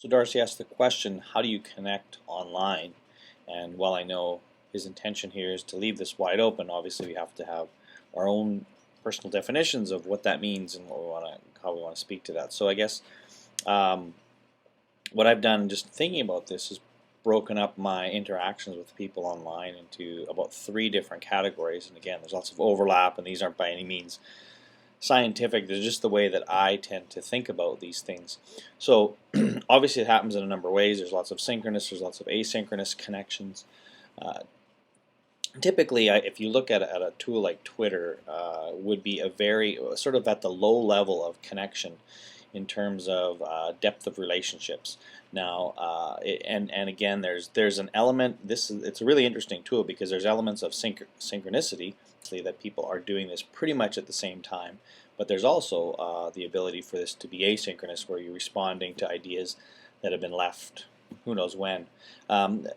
So Darcy asked the question, how do you connect online? And while I know his intention here is to leave this wide open, obviously we have to have our own personal definitions of what that means and how we want to speak to that. So I guess um, what I've done just thinking about this is broken up my interactions with people online into about 3 different categories. And again, there's lots of overlap, and these aren't by any means scientific. They're just the way that I tend to think about these things. So obviously it happens in a number of ways. There's lots of synchronous, there's lots of asynchronous connections. Uh, Typically, if you look at a tool like Twitter, would be a very sort of at the low level of connection in terms of depth of relationships. Now, and again, there's an element. It's a really interesting tool because there's elements of synchronicity, that people are doing this pretty much at the same time. But there's also the ability for this to be asynchronous, where you're responding to ideas that have been left who knows when. Um,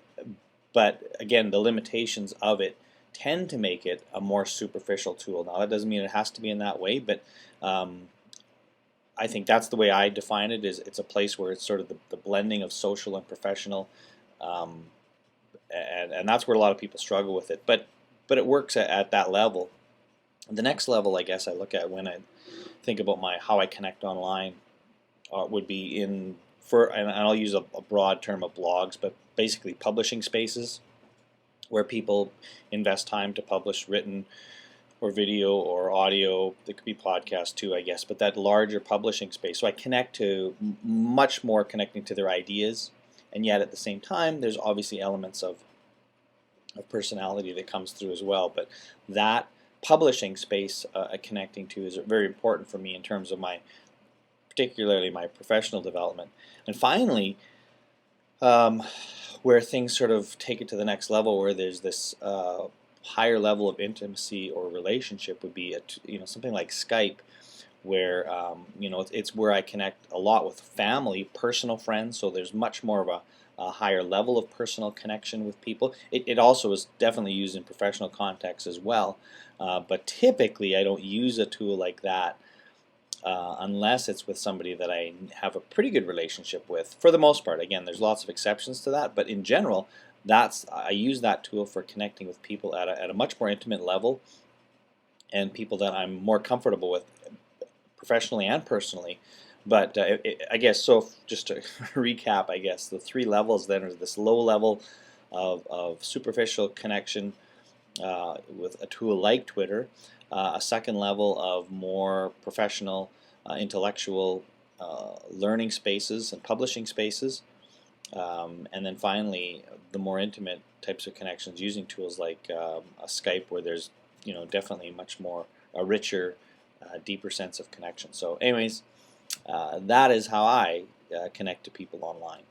but again, the limitations of it tend to make it a more superficial tool. Now, that doesn't mean it has to be in that way, but um, I think that's the way I define it. Is it's a place where it's sort of the blending of social and professional, um, and that's where a lot of people struggle with it. But it works at that level. The next level, I guess, I look at when I think about how I connect online would be and I'll use a broad term of blogs, but basically publishing spaces where people invest time to publish written or video or audio. There could be podcast too, I guess, but that larger publishing space. So I connect to much more connecting to their ideas, and yet at the same time, there's obviously elements of personality that comes through as well. But that publishing space connecting to is very important for me in terms of particularly my professional development. And finally, um, where things sort of take it to the next level, where there's this higher level of intimacy or relationship, would be something like Skype, where it's where I connect a lot with family, personal friends. So there's much more of a higher level of personal connection with people. It also is definitely used in professional contexts as well, but typically I don't use a tool like that unless it's with somebody that I have a pretty good relationship with. For the most part, again, there's lots of exceptions to that, but in general, I use that tool for connecting with people at a much more intimate level, and people that I'm more comfortable with professionally and personally. But I guess so. Just to recap, I guess the 3 levels then are this low level of superficial connection with a tool like Twitter, a second level of more professional, intellectual learning spaces and publishing spaces, and then finally the more intimate types of connections using tools like a Skype, where there's definitely much more a richer, deeper sense of connection. So anyways, that is how I connect to people online.